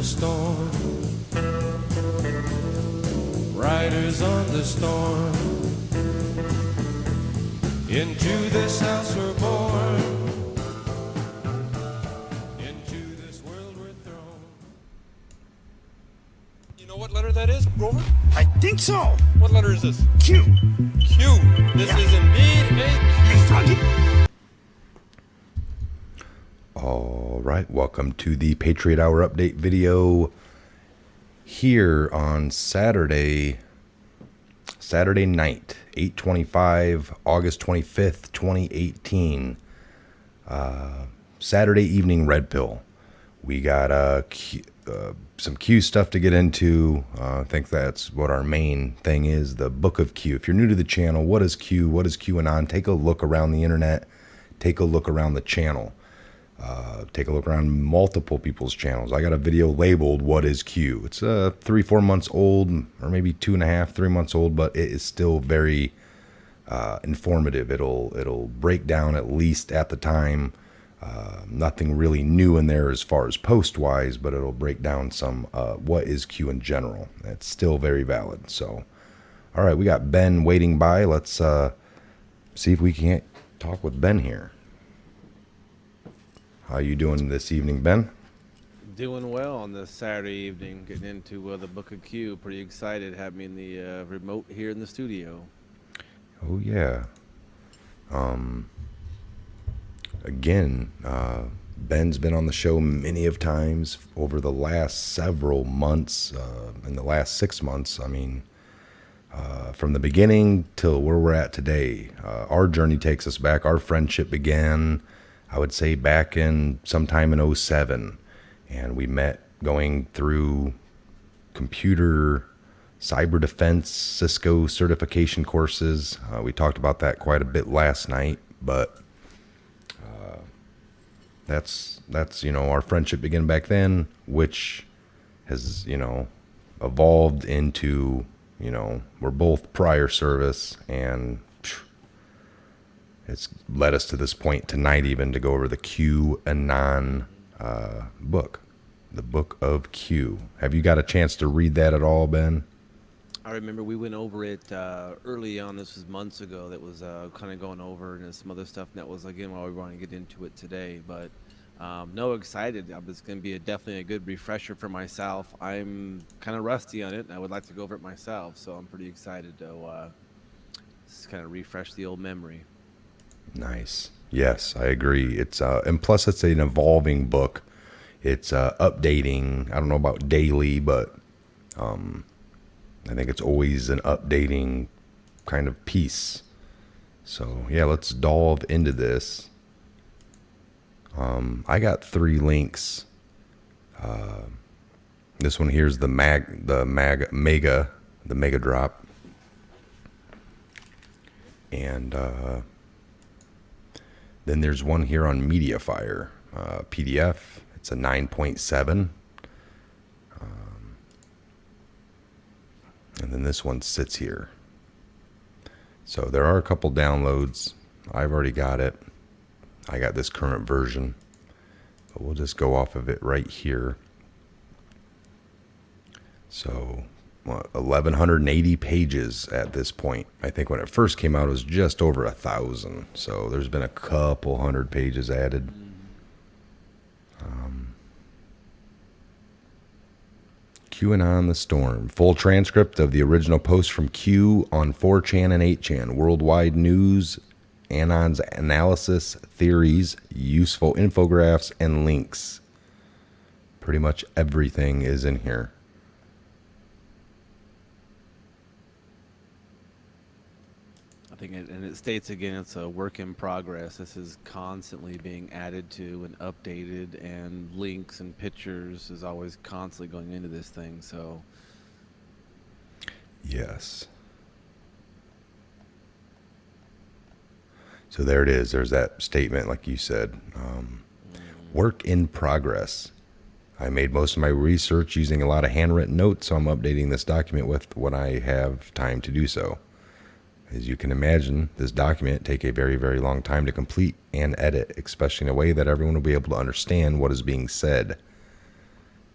the storm. Riders on the storm. Into this house we're born. Into this world we're thrown. You know what letter that is, Grover? I think so. What letter is this? Q. Q. This is indeed a Hey, Froggy. All right, welcome to the Patriot Hour update video here on Saturday night, 8/25, August 25th, 2018. Saturday evening Redpill. We got some Q stuff to get into. I think that's what our main thing is, the Book of Q. If you're new to the channel, what is Q? What is QAnon? Take a look around the internet. Take a look around the channel. Take a look around multiple people's channels. I got a video labeled "What is Q?" It's 3-4 months old, or maybe 2.5-3 months old, but it is still very informative. It'll break down, at least at the time, nothing really new in there as far as post wise, but it'll break down some what is Q in general. It's still very valid. So, all right, we got Ben waiting by. Let's see if we can't talk with Ben here. How you doing this evening, Ben? Doing well on this Saturday evening, getting into the Book of Q. Pretty excited having the remote here in the studio. Oh yeah. Again, Ben's been on the show many of times over the last several months. In the last 6 months, I mean, from the beginning till where we're at today. Our journey takes us back. Our friendship began, I would say, back in sometime in 2007, and we met going through computer cyber defense Cisco certification courses. We talked about that quite a bit last night, but that's our friendship began back then, which has evolved into we're both prior service, and it's led us to this point tonight even to go over the QAnon book, the Book of Q. Have you got a chance to read that at all, Ben? I remember we went over it early on. This was months ago. That was kind of going over and some other stuff. And that was, again, why we want to get into it today. But no, excited. It's going to be definitely a good refresher for myself. I'm kind of rusty on it, and I would like to go over it myself. So I'm pretty excited to just kind of refresh the old memory. Nice. Yes, I agree. It's and plus it's an evolving book. It's updating. I don't know about daily, but I think it's always an updating kind of piece. So yeah, let's delve into this. I got 3 links. This one here's the mega drop, and then there's one here on MediaFire, PDF. It's a 9.7. And then this one sits here. So there are a couple downloads. I've already got it. I got this current version. But we'll just go off of it right here. So 1,180 pages at this point. I think when it first came out, it was just over 1,000. So there's been a couple hundred pages added. QAnon the Storm. Full transcript of the original post from Q on 4chan and 8chan. Worldwide news, Anon's analysis, theories, useful infographics, and links. Pretty much everything is in here. And it states again, it's a work in progress. This is constantly being added to and updated, and links and pictures is always constantly going into this thing. So yes. So there it is. There's that statement, like you said. Work in progress. I made most of my research using a lot of handwritten notes, so I'm updating this document with what I have time to do so. As you can imagine, this document take a very, very long time to complete and edit, especially in a way that everyone will be able to understand what is being said.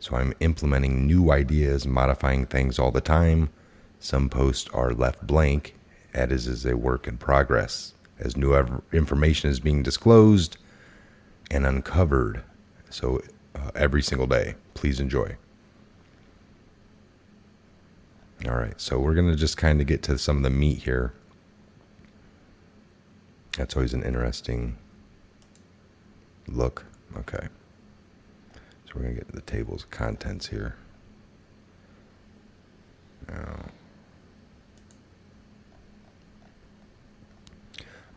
So I'm implementing new ideas, modifying things all the time. Some posts are left blank, as is a work in progress, as new information is being disclosed and uncovered. So every single day, please enjoy. All right, so we're going to just kind of get to some of the meat here. That's always an interesting look. Okay. So we're going to get to the tables of contents here. Now.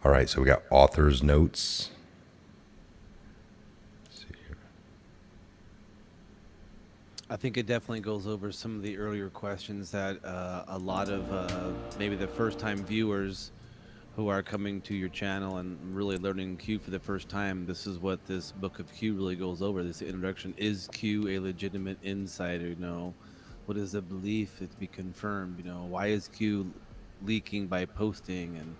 All right, so we got author's notes. Let's see here. I think it definitely goes over some of the earlier questions that a lot of maybe the first-time viewers who are coming to your channel and really learning Q for the first time. This is what this book of Q really goes over. This introduction: is Q a legitimate insider? You know, what is the belief? It to be confirmed. You know, why is Q leaking by posting? And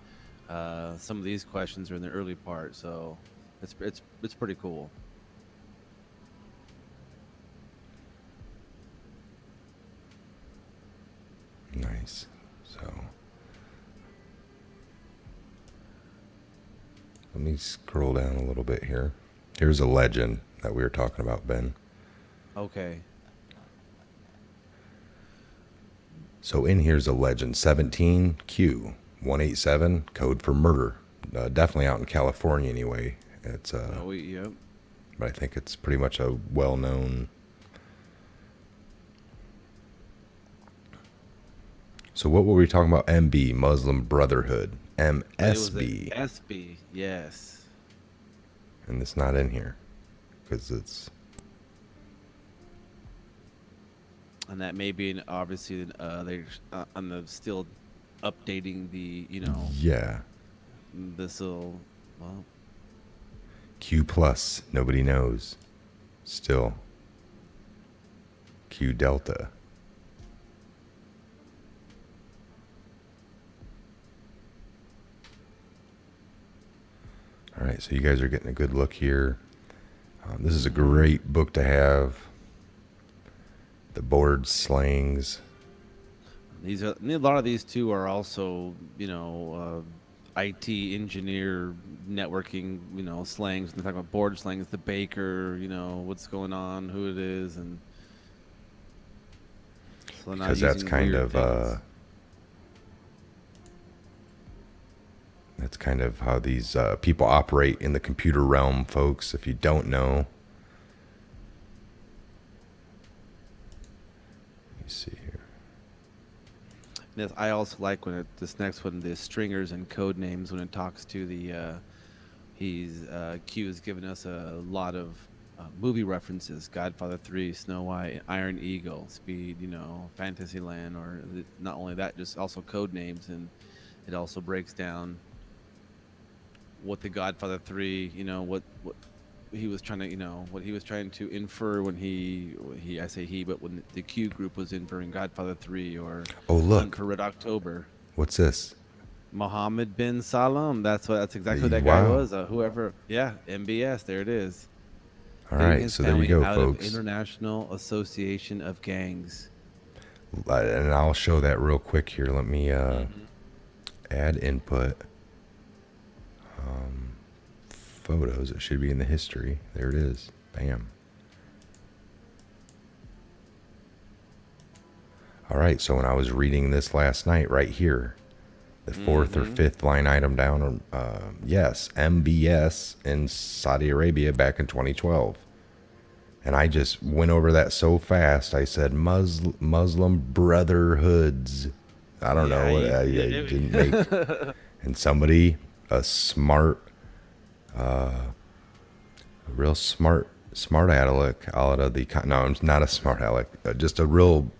some of these questions are in the early part, so it's pretty cool. Nice. So let me scroll down a little bit here. Here's a legend that we were talking about, Ben. Okay. So in here's a legend, 17Q187, code for murder. Definitely out in California anyway. It's Yep. but I think it's pretty much a well-known. So what were we talking about? MB, Muslim Brotherhood. MSB. SB, yes. And it's not in here because it's. And that may be obviously they're on the still updating the, you know, Yeah. this will, well, Q plus, nobody knows. Still. Q delta. All right, so you guys are getting a good look here. This is a great book to have. The board slangs. these are a lot of these too are also, you know, IT engineer networking, you know, slangs. They're talking about board slangs, the baker, you know, what's going on, who it is, and so Because that's kind of that's kind of how these people operate in the computer realm, folks. If you don't know, let me see here. Yes, I also like when this next one, the stringers and code names, when it talks to the Q has given us a lot of movie references: Godfather 3, Snow White, Iron Eagle, Speed, you know, Fantasyland, or not only that, just also code names, and it also breaks down what the Godfather 3, you know, what he was trying to, you know, what he was trying to infer when I say he, but when the Q group was inferring Godfather 3 or Oh, look. Hunt for Red October. What's this? Mohammed bin Salem. That's exactly what that guy was. Whoever, yeah, MBS. There it is. All Leading right, his so there you family go, out of folks. International Association of Gangs. And I'll show that real quick here. Let me add input. Photos. It should be in the history. There it is. Bam. All right, so when I was reading this last night, right here, the fourth or fifth line item down, yes, MBS in Saudi Arabia back in 2012. And I just went over that so fast. I said Muslim Brotherhoods. I don't know. I didn't make. And somebody, a smart, a real smart aleck out of the. No, I'm not a smart aleck. Just a real.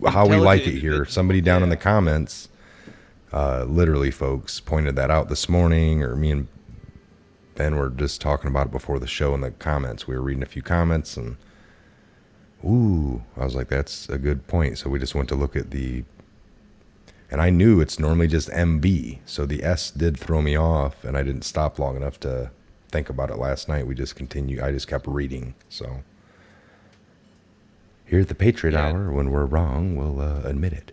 How we like it here. Somebody down in the comments, literally, folks, pointed that out this morning, or me and Ben were just talking about it before the show in the comments. We were reading a few comments, and I was like, that's a good point. So we just went to look at the, and I knew it's normally just MB, so the S did throw me off, and I didn't stop long enough to think about it last night. We just continued. I just kept reading, so Here at the Patriot Yeah. Hour, when we're wrong, we'll admit it.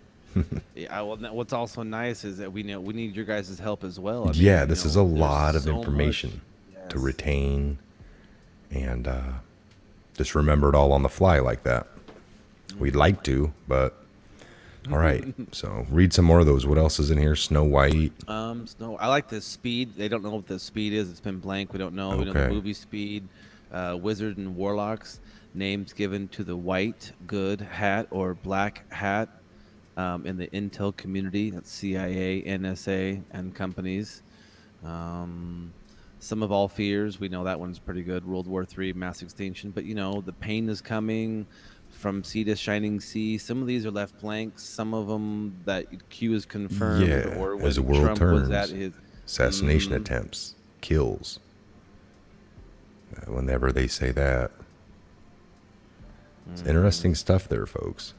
Yeah, well, what's also nice is that we know we need your guys' help as well. I mean, Yeah, this is a there's lot of so much. information to Yes. retain and just remember it all on the fly like that. We'd like to, but all right. So read some more of those. What else is in here? Snow White. Snow. I like the speed. They don't know what the speed is. It's been blank. We don't know. We know the Okay. movie Speed, Wizard and Warlocks. Names given to the white good hat or black hat in the intel community. That's CIA, NSA, and companies. Some of all fears. We know that one's pretty good. World War III, mass extinction. But the pain is coming from sea to shining sea. Some of these are left blank. Some of them that Q is confirmed, Yeah, or as the when world Trump was at turns, his assassination Mhm. attempts, kills. Whenever they say that, it's interesting stuff there, folks.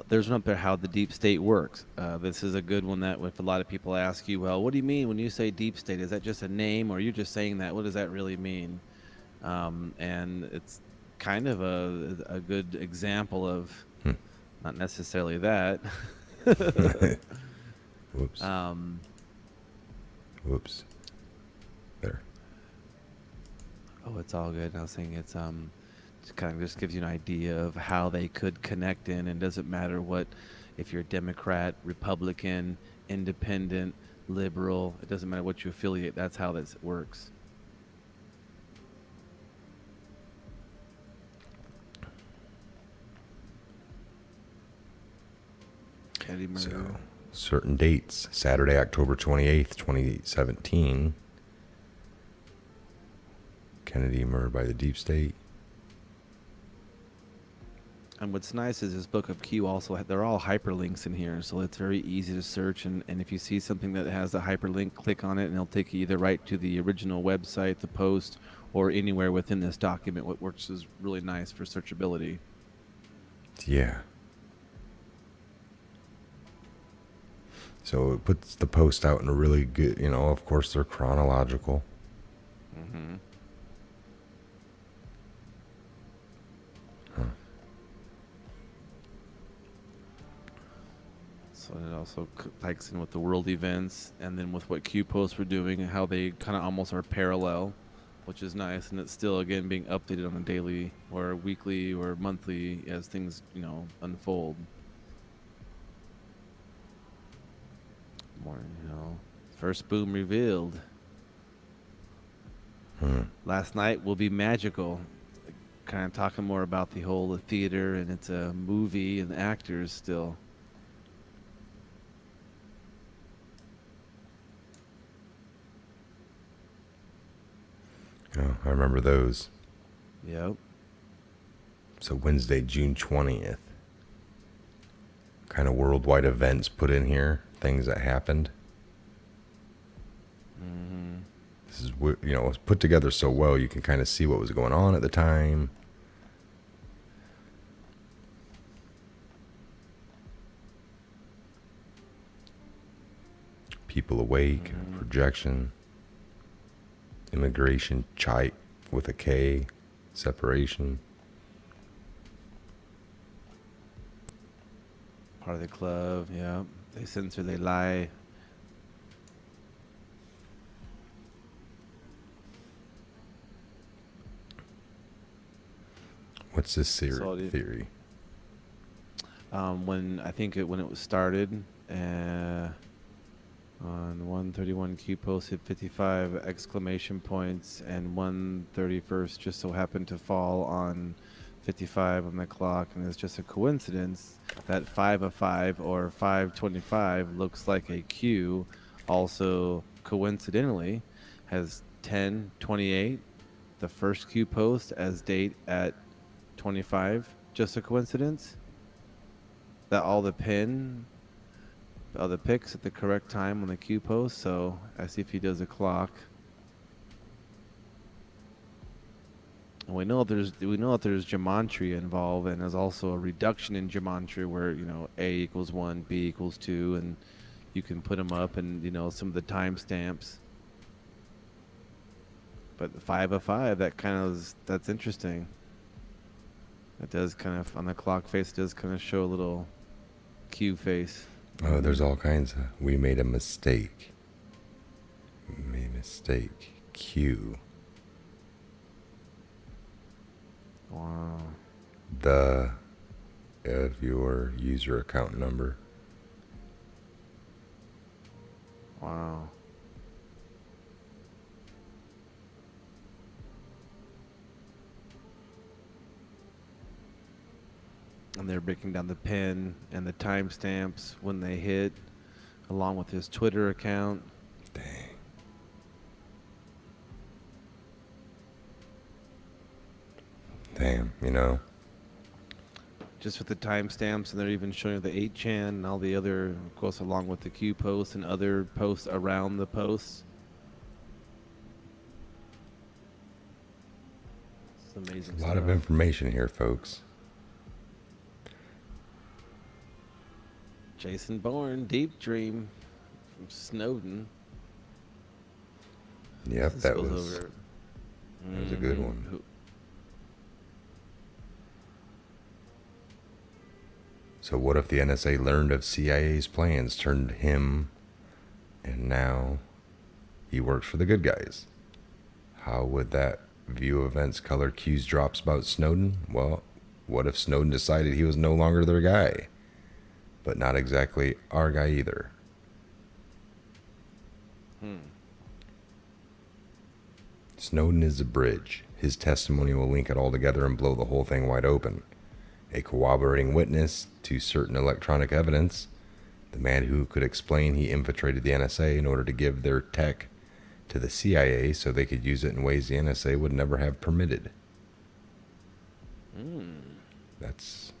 There's one up there how the deep state works. This is a good one that if a lot of people ask you, well, what do you mean when you say deep state? Is that just a name, or are you just saying that? What does that really mean? And it's kind of a good example of not necessarily that. Whoops. um, Whoops. There. oh, it's all good. I was saying it's kind of just gives you an idea of how they could connect in, and doesn't matter what, if you're Democrat, Republican, Independent, Liberal, it doesn't matter what you affiliate. That's how this works. Eddie So, Murray. certain dates. Saturday, October 28th, 2017. Kennedy murdered by the deep state. And what's nice is this book of Q also, they're all hyperlinks in here, so it's very easy to search. And if you see something that has a hyperlink, click on it, and it'll take you either right to the original website, the post, or anywhere within this document, what works is really nice for searchability. Yeah. So it puts the post out in a really good, of course they're chronological. Mm-hmm. So it also takes in with the world events, and then with what Q posts were doing, and how they kind of almost are parallel, which is nice. And it's still, again, being updated on a daily or weekly or monthly as things, unfold. More, first boom revealed. Last night will be magical. Kind of talking more about the whole theater, and it's a movie and actors still. Oh, I remember those. Yep. So Wednesday, June 20th. Kind of worldwide events put in here. Things that happened. Mm-hmm. This is, it's put together so well you can kind of see what was going on at the time. People awake, projection, immigration, chite with a K, separation. Part of the club, yeah. They censor, they lie. What's this So it- theory? When I think when it was started, on 131 Q posted 55 exclamation points, and 131st just so happened to fall on 55 on the clock, and it's just a coincidence that 5 of 5 or 525 looks like a Q. Also, coincidentally, has 1028, the first Q post, as date at 25. Just a coincidence that all the pics at the correct time on the Q post. So I see if he does a clock. And we know that there's gematria involved, and there's also a reduction in gematria where A equals 1, B equals 2, and you can put them up, and some of the timestamps. But the 5 of 5, that's interesting. It does kind of, on the clock face, it does kind of show a little Q face. Oh, there's all kinds of. We made a mistake. We made a mistake. Q. Wow. The of your user account number. Wow. And they're breaking down the pin and the timestamps when they hit, along with his Twitter account. Dang. Damn, you know. Just with the timestamps, and they're even showing the 8chan and all the other, of course, along with the Q posts and other posts around the posts. It's amazing. A lot of information here, folks. Jason Bourne, Deep Dream from Snowden. Yep, This that goes was over. a good one. Who- So what if the NSA learned of CIA's plans, turned him, and now he works for the good guys? How would that view of events color Q's drops about Snowden? Well, what if Snowden decided he was no longer their guy, but not exactly our guy either? Snowden is a bridge. His testimony will link it all together and blow the whole thing wide open. A corroborating witness to certain electronic evidence, the man who could explain he infiltrated the NSA in order to give their tech to the CIA so they could use it in ways the NSA would never have permitted. That's...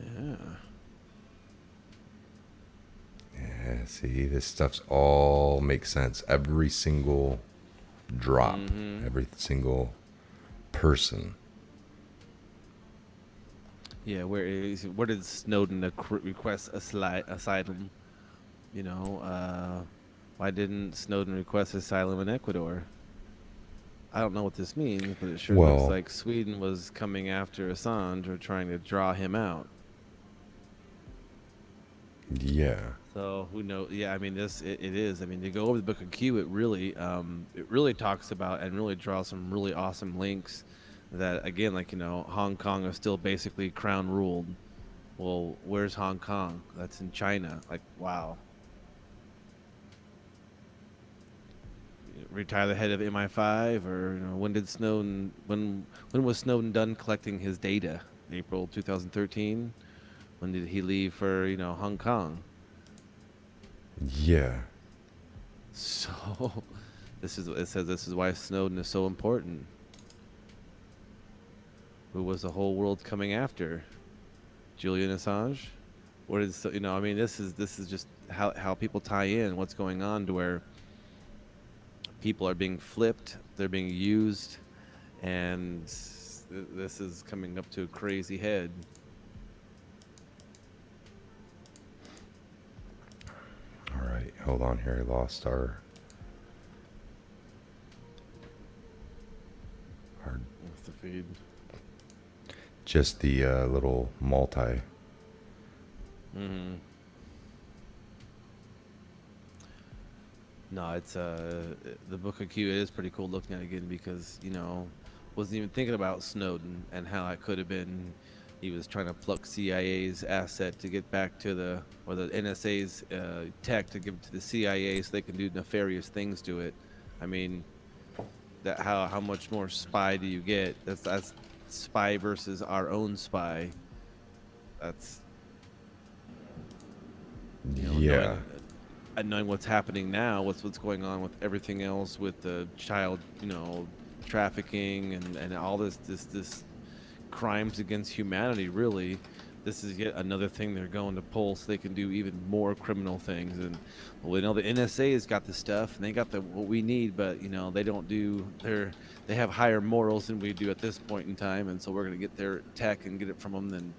Yeah. Yeah, see, this stuff's all makes sense. Every single drop, every single person. Yeah, where did Snowden request asylum? You know, why didn't Snowden request asylum in Ecuador? I don't know what this means, but it sure Well- looks like Sweden was coming after Assange or trying to draw him out. Yeah. So who knows? Yeah, I mean, it is. I mean, to go over the Book of Q, it really talks about and really draws some really awesome links. That again, like, you know, Hong Kong is still basically crown ruled. Well, where's Hong Kong? That's in China. Like, wow. Retire the head of MI5, or, you know, when was Snowden done collecting his data? April 2013. When did he leave for, you know, Hong Kong? Yeah. So, it says this is why Snowden is so important. Who was the whole world coming after? Julian Assange? What is, you know, I mean, this is just how people tie in what's going on, to where people are being flipped, they're being used, and this is coming up to a crazy head. All right, hold on here. I lost our That's the feed. just the little multi. Mm-hmm. No, it's the Book of Q. It is pretty cool looking at it again, because, you know, wasn't even thinking about Snowden and how it could have been. He was trying to pluck CIA's asset to get back to the NSA's tech to give it to the CIA so they can do nefarious things to it. I mean, that how much more spy do you get? That's spy versus our own spy. That's, you know, Yeah. knowing what's happening now, what's going on with everything else, with the child, you know, trafficking and all this crimes against humanity. Really, this is yet another thing they're going to pull so they can do even more criminal things. And, well, we know the NSA has got the stuff and they got what we need, but, you know, they don't do they have higher morals than we do at this point in time, and so we're going to get their tech and get it from them, then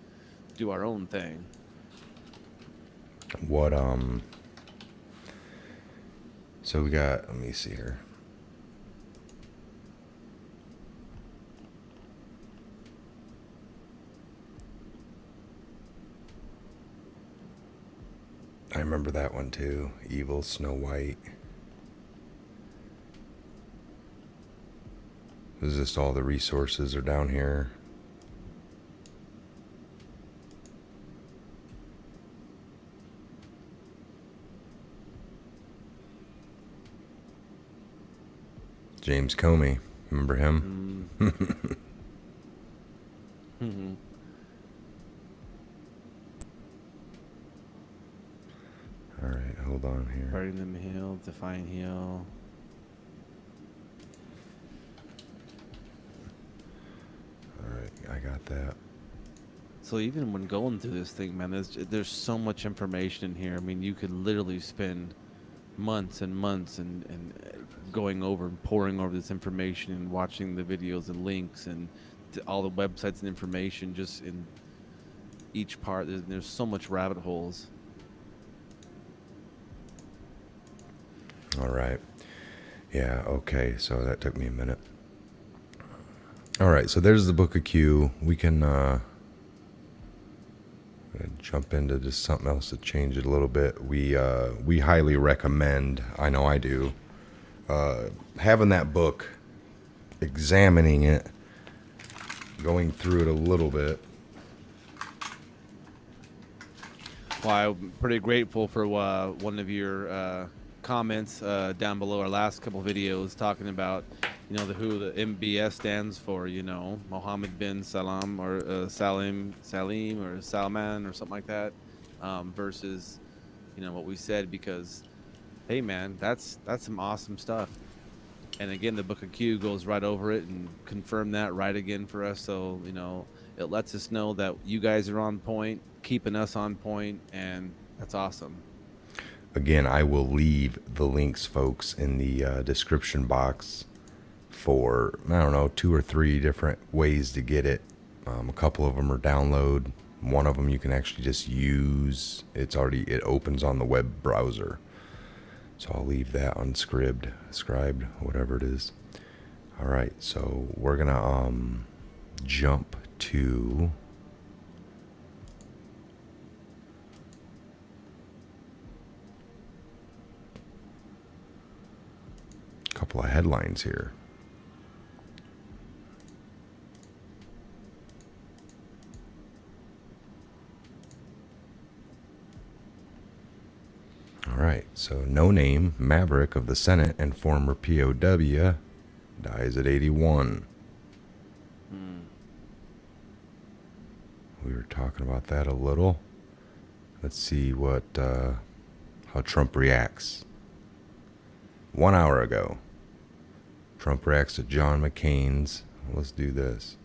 do our own thing. What So we got, let me see here. I remember that one too. Evil Snow White. This is just all the resources are down here. James Comey. Remember him? Mm-hmm. All right, hold on here. Birmingham Hill, Defiant Hill. All right, I got that. So even when going through this thing, man, there's so much information in here. I mean, you could literally spend months and months and going over and poring over this information and watching the videos and links and all the websites and information just in each part. There's so much rabbit holes. All right. Yeah, okay, so that took me a minute. All right, so there's the Book of Q. We can jump into just something else to change it a little bit. We highly recommend, I know I do, having that book, examining it, going through it a little bit. Well, I'm pretty grateful for one of your comments down below our last couple videos talking about, you know, who the MBS stands for, you know, Mohammed bin Salam or Salim or Salman or something like that, versus, you know, what we said, because, hey, man, that's some awesome stuff. And again, the Book of Q goes right over it and confirm that right again for us. So, you know, it lets us know that you guys are on point, keeping us on point, and that's awesome. Again, I will leave the links, folks, in the description box for, I don't know, 2 or 3 different ways to get it. A couple of them are download. One of them you can actually just use. It opens on the web browser. So I'll leave that unscribed, scribed, whatever it is. All right, so we're gonna jump to a couple of headlines here. All right, so No Name, Maverick of the Senate and former POW, dies at 81. We were talking about that a little. Let's see what how Trump reacts. 1 hour ago, Trump reacts to John McCain's. Let's do this.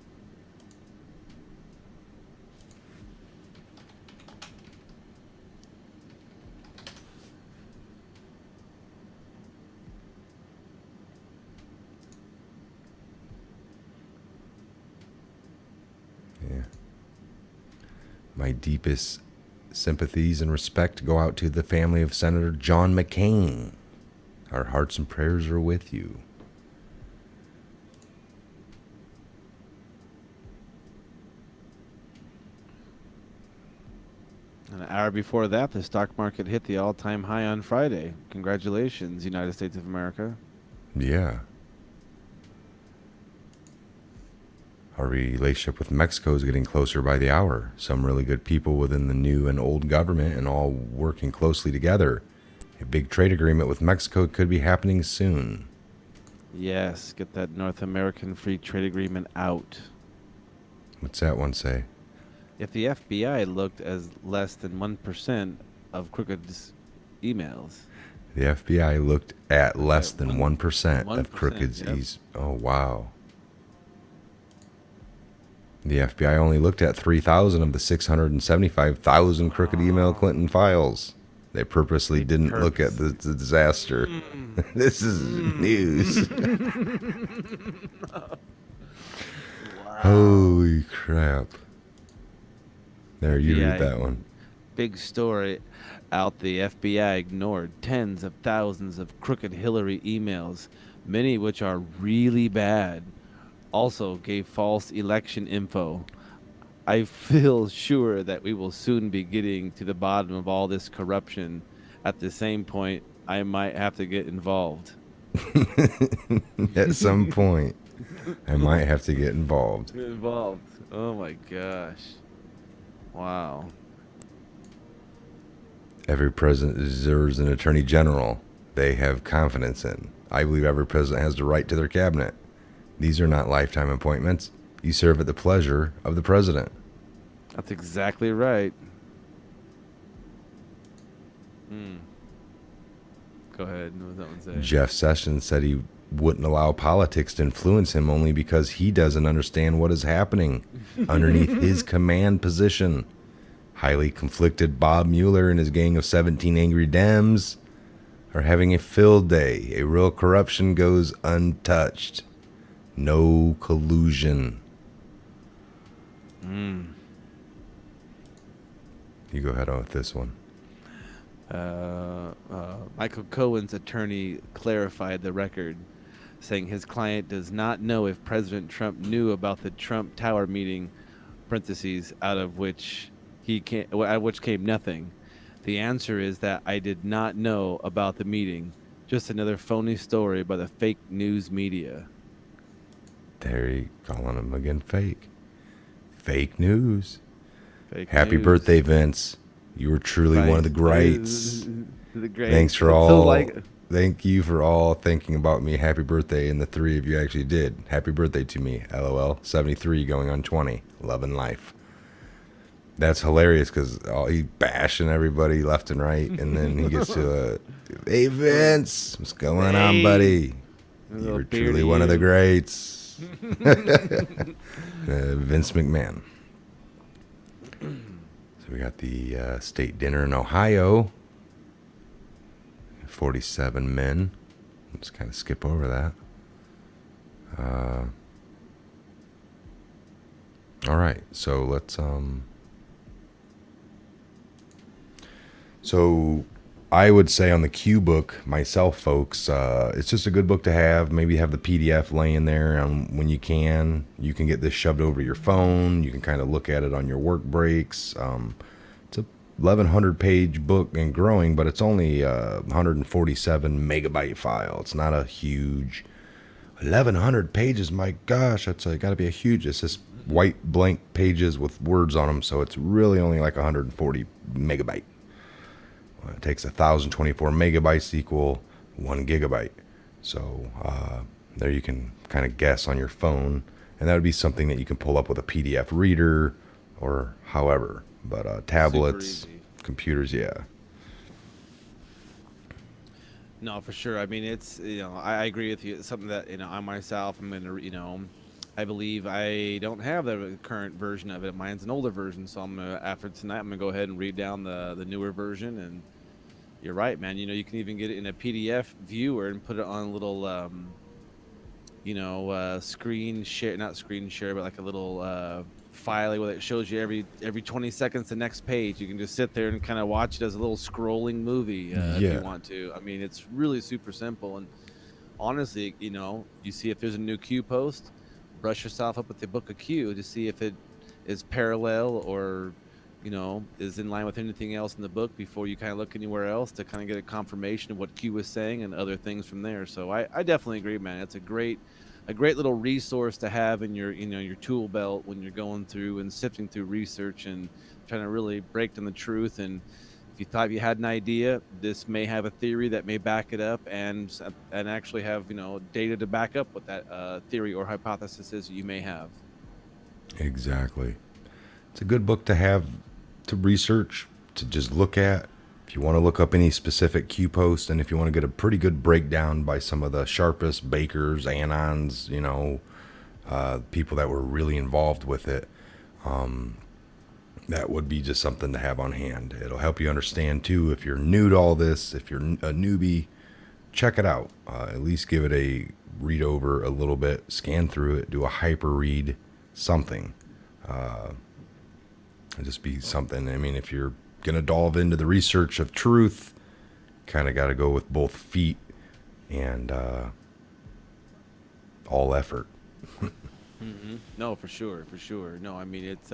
Yeah. My deepest sympathies and respect go out to the family of Senator John McCain. Our hearts and prayers are with you. An hour before that, the stock market hit the all-time high on Friday. Congratulations, United States of America. Yeah. Our relationship with Mexico is getting closer by the hour. Some really good people within the new and old government and all working closely together. A big trade agreement with Mexico could be happening soon. Yes, get that North American Free Trade Agreement out. What's that one say? If the FBI looked as less than 1% of Crooked's emails. The FBI looked at less than 1% of 1%, Crooked's yep. Oh, wow. The FBI only looked at 3,000 of the 675,000 crooked email Clinton files. They purposely didn't look at the disaster. This is news. Holy crap. There, you read that one. Big story out. The FBI ignored tens of thousands of crooked Hillary emails, many which are really bad. Also gave false election info. I feel sure that we will soon be getting to the bottom of all this corruption. At the same point, I might have to get involved. At some point, I might have to get involved. Involved. Oh my gosh. Wow. Every president deserves an attorney general they have confidence in. I believe every president has the right to their cabinet. These are not lifetime appointments. You serve at the pleasure of the president. That's exactly right. Go ahead. What was that one say? Jeff Sessions said he wouldn't allow politics to influence him only because he doesn't understand what is happening underneath his command position. Highly conflicted Bob Mueller and his gang of 17 angry Dems are having a field day. A real corruption goes untouched. No collusion. You go ahead on with this one. Michael Cohen's attorney clarified the record, saying his client does not know if President Trump knew about the Trump Tower meeting, parentheses, out of which came nothing. The answer is that I did not know about the meeting. Just another phony story by the fake news media. There you calling him again fake. Fake news. Fake Happy news. birthday, Vince. You were truly one of the greats. Thanks for all. Thank you for all thinking about me. Happy birthday, and the three of you actually did. Happy birthday to me. LOL. 73 going on 20. Loving life. That's hilarious because he bashing everybody left and right, and then he gets to hey Vince, what's going on, buddy? You were truly one of the greats. Vince McMahon. So we got the state dinner in Ohio. 47 men. Let's kind of skip over that. All right, so let's So I would say on the Q book myself, folks, it's just a good book to have. Maybe have the PDF laying there, and when you can get this shoved over your phone. You can kind of look at it on your work breaks. It's a 1,100 page book and growing, but it's only a 147 megabyte file. It's not a huge 1,100 pages. My gosh, that's got to be a huge. It's just white blank pages with words on them, so it's really only like 140 megabyte. It takes 1,024 megabytes to equal 1 gigabyte. So there you can kind of guess on your phone, and that would be something that you can pull up with a PDF reader or however. But tablets, computers, yeah. No, for sure. I mean, it's, I agree with you. It's something that, I myself, I'm going to, I believe I don't have the current version of it. Mine's an older version, so after tonight, I'm gonna go ahead and read down the newer version. And you're right, man. You can even get it in a PDF viewer and put it on a little, screen share, not screen share, but like a little file where it shows you every 20 seconds the next page. You can just sit there and kind of watch it as a little scrolling movie if you want to. I mean, it's really super simple. And honestly, you see if there's a new Q post, brush yourself up with the book of Q to see if it is parallel or, is in line with anything else in the book before you kind of look anywhere else to kind of get a confirmation of what Q was saying and other things from there. So I definitely agree, man. It's a great little resource to have in your, your tool belt when you're going through and sifting through research and trying to really break down the truth. And if you thought you had an idea, this may have a theory that may back it up and actually have, data to back up what that theory or hypothesis is you may have. Exactly. It's a good book to have to research, to just look at. If you want to look up any specific Q post, and if you want to get a pretty good breakdown by some of the sharpest bakers, anons, people that were really involved with it, that would be just something to have on hand. It'll help you understand too. If you're new to all this, if you're a newbie, check it out. At least give it a read over a little bit, scan through it, do a hyper read, something. Just be something. I mean, if you're gonna delve into the research of truth, kind of got to go with both feet and all effort. No, for sure. No, I mean, it's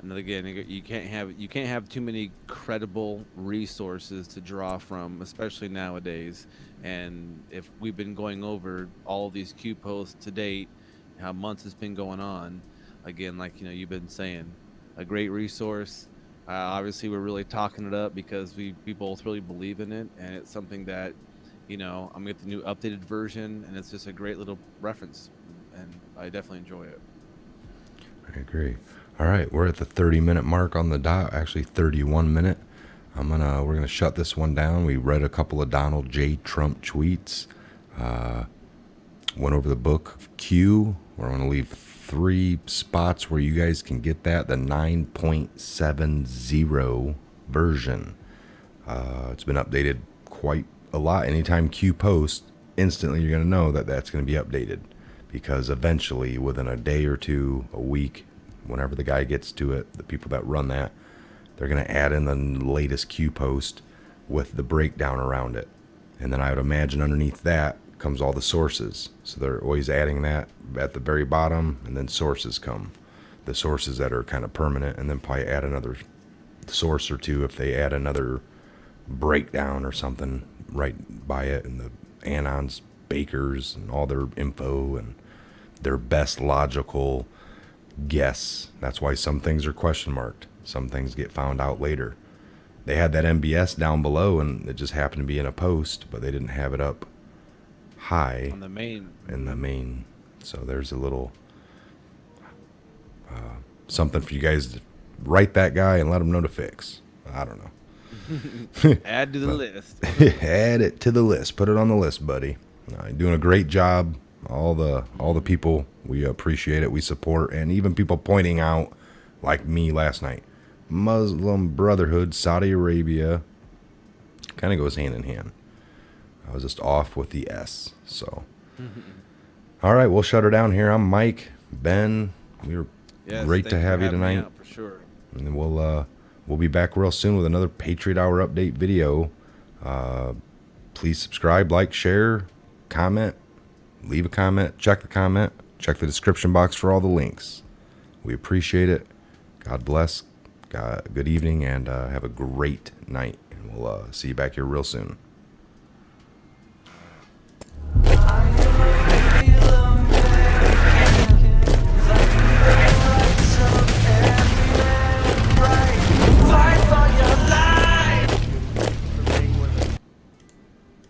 And again, you can't have too many credible resources to draw from, especially nowadays. And if we've been going over all of these Q posts to date, how months it's been going on, again, like you've been saying, a great resource. Obviously, we're really talking it up because we both really believe in it, and it's something that, I'm gonna get the new updated version, and it's just a great little reference, and I definitely enjoy it. I agree. All right, we're at the 30-minute mark on the dot. Actually, 31 minute. We're gonna shut this one down. We read a couple of Donald J. Trump tweets. Went over the book of Q. We're gonna leave 3 spots where you guys can get that. The 9.70 version. It's been updated quite a lot. Anytime Q posts, instantly you're gonna know that that's gonna be updated, because eventually, within a day or two, a week, whenever the guy gets to it, the people that run that, they're going to add in the latest Q post with the breakdown around it. And then I would imagine underneath that comes all the sources. So they're always adding that at the very bottom, and then sources come. The sources that are kind of permanent, and then probably add another source or two if they add another breakdown or something right by it, and the Anons, Bakers, and all their info and their best logical guess. That's why some things are question marked. Some things get found out later. They had that MBS down below, and it just happened to be in a post, but they didn't have it up high On the main. in the main. So there's a little something for you guys to write that guy and let him know to fix. I don't know. Add to the list. Add it to the list. Put it on the list, buddy. You're doing a great job. All the people, we appreciate it. We support, and even people pointing out, like me last night, Muslim Brotherhood, Saudi Arabia, kind of goes hand in hand. I was just off with the S. So, all right, we'll shut her down here. I'm Mike, Ben. We were great to have you tonight. For sure. And we'll be back real soon with another Patriot Hour update video. Please subscribe, like, share, comment, leave a comment, check the description box for all the links. We appreciate it. God bless. Good evening, and have a great night. And we'll see you back here real soon.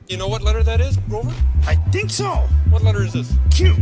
You know what letter that is, Grover? I think so. What letter is this? Q.